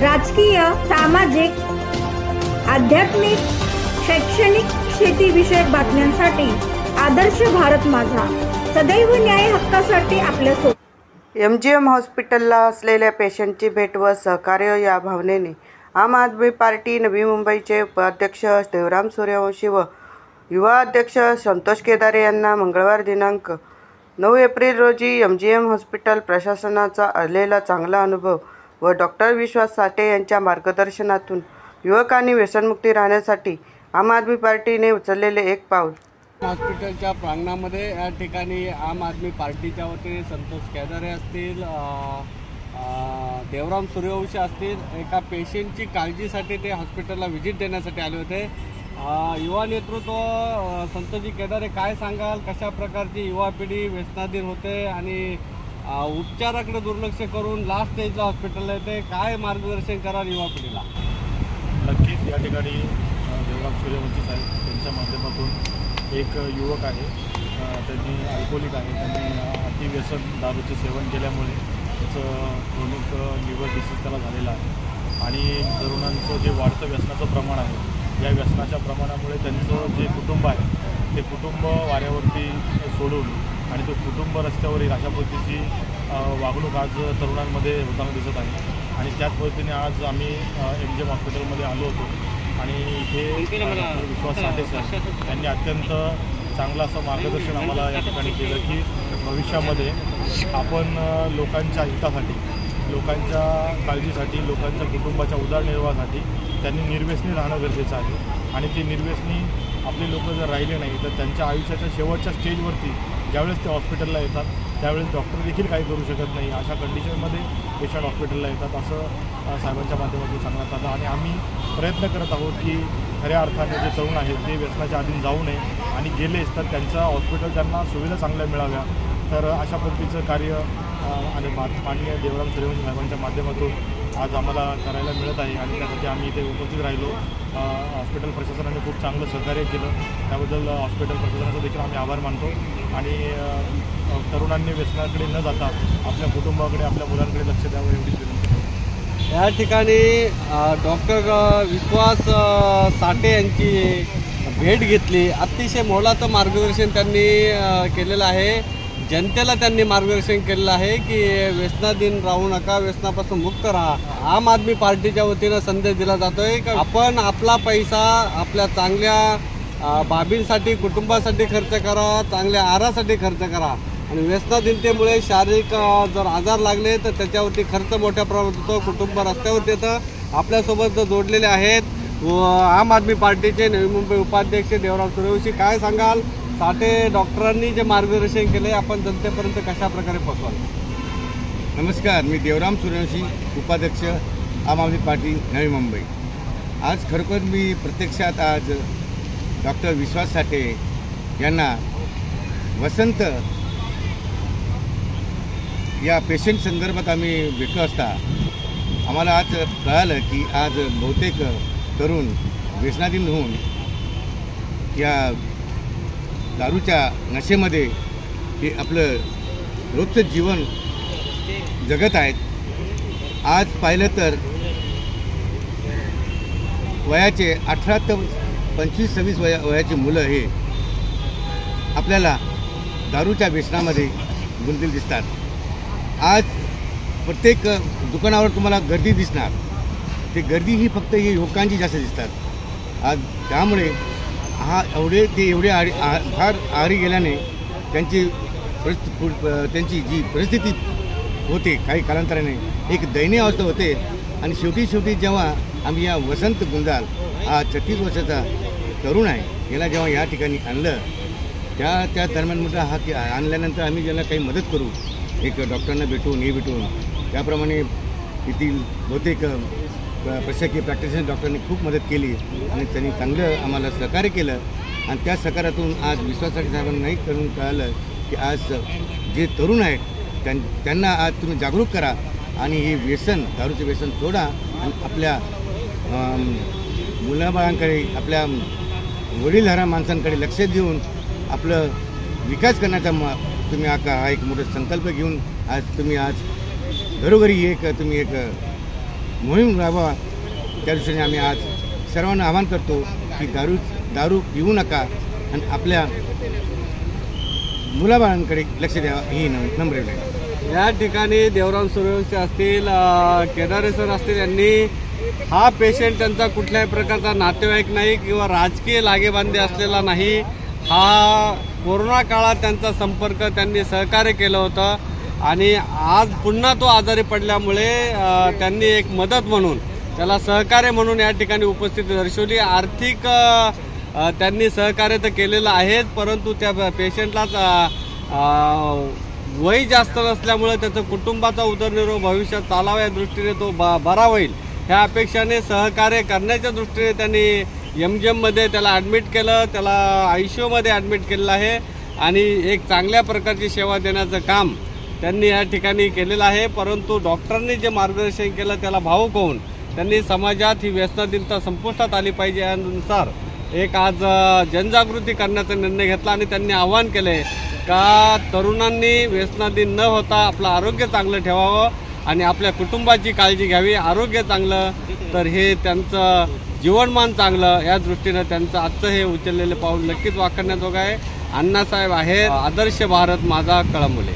राजकीय, सामाजिक, आध्यात्मिक, शैक्षणिक, शेतीविषयक बातम्यांसाठी आदर्श भारत माझा सदैव न्याय हक्कासाठी आपल्यासोबत। MGM हॉस्पिटलला असलेल्या पेशंटची भेट व सहकार्य या भावनेने आम आदमी पार्टी नवी मुंबईचे उपाध्यक्ष देवराम सूर्यवंशी व युवा अध्यक्ष संतोष केदारे यांना मंगळवार दिनांक 9 एप्रिल रोजी MGM हॉस्पिटल प्रशासनाचा आलेला चांगला अनुभव व डॉक्टर विश्वास साठे यांच्या मार्गदर्शनातून युवकांनी व्यसनमुक्ती राहण्यासाठी आम आदमी पार्टीने उचललेले एक पाऊल। हॉस्पिटलच्या प्रांगणामध्ये या ठिकाणी आम आदमी पार्टीच्या वतीने संतोष केदारे असतील, देवराम सूर्यवंशी असतील, एका पेशंटची काळजीसाठी ते हॉस्पिटलला व्हिजिट देण्यासाठी आले होते। युवा नेतृत्व संतोषजी केदारे, काय सांगाल, कशा प्रकारची युवा पिढी व्यसनाधीन होते आणि उपचाराकडे दुर्लक्ष करून लास्ट स्टेजला हॉस्पिटलला येते, काय मार्गदर्शन कराल युवा पिढीला? नक्कीच या ठिकाणी देवराम सूर्यवंशी साहेब त्यांच्या माध्यमातून एक युवक आहे, त्यांनी अल्कोहोलिक आहे, त्यांनी अतिव्यसन दारूचे सेवन केल्यामुळे त्याचं क्रोनिक लिव्हर डिसीज त्याला झालेला आहे आणि तरुणांचं जे वाढतं व्यसनाचं प्रमाण आहे, या व्यसनाच्या प्रमाणामुळे त्यांचं जे कुटुंब आहे ते कुटुंब वाऱ्यावरती सोडून आणि ते कुटुंब रस्त्यावर एक अशा पद्धतीची वागणूक आज तरुणांमध्ये होताना दिसत आहे। आणि त्याच पद्धतीने आज आम्ही MGM हॉस्पिटलमध्ये आलो होतो आणि इथे विश्वास साठे सर यांनी अत्यंत चांगलं असं मार्गदर्शन आम्हाला या ठिकाणी केलं की भविष्यामध्ये आपण लोकांच्या हितासाठी, लोकांच्या काळजीसाठी, लोकांच्या कुटुंबाच्या उदरनिर्वाहासाठी त्यांनी निर्व्यसनी राहणं गरजेचं आहे। आणि ते निर्व्यसनी आपले लोक जर राहिले नाही तर त्यांच्या आयुष्याच्या शेवटच्या स्टेजवरती ज्यावेळेस ते हॉस्पिटलला येतात त्यावेळेस डॉक्टर देखील काही करू शकत नाही, अशा कंडिशनमध्ये पेशंट हॉस्पिटलला येतात असं साहेबांच्या माध्यमातून सांगण्यात आलं। आणि आम्ही प्रयत्न करत आहोत की खऱ्या अर्थाने जे तरुण आहेत ते व्यसनाच्या अधीन जाऊ नये आणि गेलेच तर त्यांचं हॉस्पिटल त्यांना सुविधा चांगल्या मिळाव्या। तर अशा पद्धतीचं कार्य आणि माननीय देवराम सूर्यवंशी साहेबांच्या माध्यमातून आज आम्हाला करायला मिळत आहे आणि त्यासाठी आम्ही इथे उपस्थित राहिलो। हॉस्पिटल प्रशासनाने खूप चांगलं सहकार्य केलं, त्याबद्दल हॉस्पिटल प्रशासनाचा देखील आम्ही आभार मानतो। आणि तरुणांनी व्यसनाकडे न जाता आपल्या कुटुंबाकडे, आपल्या मुलांकडे लक्ष द्यावं एवढीच विनंती करतो। या ठिकाणी डॉक्टर विश्वास साठे यांची भेट घेतली, अतिशय मोलाचं मार्गदर्शन त्यांनी केलेलं आहे। जनतेला त्यांनी मार्गदर्शन केलेलं आहे की व्यसनाधीन राहू नका, व्यसनापासून मुक्त राहा। आम आदमी पार्टीच्या वतीनं संदेश दिला जातोय की आपण आपला पैसा आपल्या चांगल्या बाबींसाठी, कुटुंबासाठी खर्च करा, चांगल्या आहारासाठी खर्च करा आणि व्यसनाधीनतेमुळे शारीरिक जर आजार लागले तर त्याच्यावरती खर्च मोठ्या प्रमाणात होतो, कुटुंब रस्त्यावरती येतं। आपल्यासोबत जोडलेले आहेत आम आदमी पार्टीचे नवी मुंबई उपाध्यक्ष देवराम सूर्यवंशी, काय सांगाल, साठे डॉक्टरांनी जे मार्गदर्शन केले आपण जनतेपर्यंत कशा प्रकारे पोहोचवाल? नमस्कार, मी देवराम सूर्यवंशी, उपाध्यक्ष आम आदमी पार्टी नवी मुंबई। आज खरोखर मी प्रत्यक्षात आज डॉक्टर विश्वास साठे यांना वसंत या पेशंट संदर्भात आम्ही भेटलो असता आम्हाला आज कळालं की आज बहुतेक तरुण व्यसनाधीन होऊन या दारूच्या नशेमध्ये हे आपलं रोजचं जीवन जगत आहेत। आज पाहिलं तर वयाचे 18 ते 25-26 वयाची मुलं हे आपल्याला दारूच्या व्यसनामध्ये गुंतलेली दिसतात। आज प्रत्येक दुकानावर तुम्हाला गर्दी दिसणार, ते गर्दी ही फक्त ही युवकांची जास्त दिसतात। आज त्यामुळे एवढे फार आहारी गेल्याने त्यांची जी परिस्थिती होते काही कालांतराने एक दयनीय अवस्था होते। आणि शेवटी जेव्हा आम्ही या वसंत गुंजाल हा 36 वर्षाचा तरुण आहे याला जेव्हा या ठिकाणी आणलं त्या दरम्यान आणल्यानंतर आम्ही ज्यांना काही मदत करू, एक डॉक्टरांना भेटून त्याप्रमाणे येथील बहुतेक प्रशासकीय प्रॅक्टिशनर डॉक्टरांनी खूप मदत केली आणि त्यांनी चांगलं आम्हाला सहकार्य केलं। आणि त्या सहकार्यातून आज विश्वास साठे साहेबांना नाही करून कळालं की आज जे तरुण आहेत त्यांना आज तुम्ही जागरूक करा आणि हे व्यसन, दारूचे व्यसन सोडा आणि आपल्या मुलाबाळांकडे, आपल्या वडीलधाऱ्या माणसांकडे लक्ष देऊन आपलं विकास करण्याचा तुम्ही हा एक मोठा संकल्प घेऊन आज घरोघरी तुम्ही एक मोहीम राबवा, त्या दृष्टीने आम्ही आज सर्वांना आवाहन करतो की दारू पिऊ नका आणि आपल्या मुलाबाळांकडे लक्ष द्यावा ही नम्र विनंती. या ठिकाणी देवराम सूर्यवंशी असतील, केदारे सर असतील, यांनी हा पेशंट त्यांचा कुठल्याही प्रकारचा नातेवाईक नाही किंवा राजकीय लागेबांधे असलेला नाही. हा कोरोना काळात त्यांचा संपर्क, त्यांनी सहकार्य केलं होतं आणि आज पुन्हा तो आजारी पडल्यामुळे त्यांनी एक मदत म्हणून, त्याला सहकार्य म्हणून या ठिकाणी उपस्थिती दर्शवली. आर्थिक त्यांनी सहकार्य तर केलेलं आहेच, परंतु त्या पेशंटलाच वय जास्त नसल्यामुळे त्याचं कुटुंबाचा उदरनिर्वाह भविष्यात चालावा या दृष्टीने तो बरा होईल ह्या अपेक्षाने सहकार्य करण्याच्या दृष्टीने त्यांनी MGMमध्ये त्याला ॲडमिट केलं, त्याला ICUमध्ये ॲडमिट केलेलं आहे आणि एक चांगल्या प्रकारची सेवा देण्याचं काम त्यांनी या ठिकाणी केलेलं आहे. परंतु डॉक्टरांनी जे मार्गदर्शन केलं त्याला भावुक होऊन त्यांनी समाजात ही व्यसनाधीनता संपुष्टात आली पाहिजे यानुसार एक आज जनजागृती करण्याचा निर्णय घेतला आणि त्यांनी आवाहन केले का तरुणांनी व्यसनाधीन न होता आपलं आरोग्य चांगलं ठेवावं आणि आपल्या कुटुंबाची काळजी घ्यावी. आरोग्य चांगलं तर हे त्यांचं जीवनमान चांगलं या दृष्टीनं त्यांचं आजचं हे उचललेलं पाऊल नक्कीच वाखाणण्याजोगं आहे. अण्णासाहेब आहेत, आदर्श भारत माझा, कळंबोली.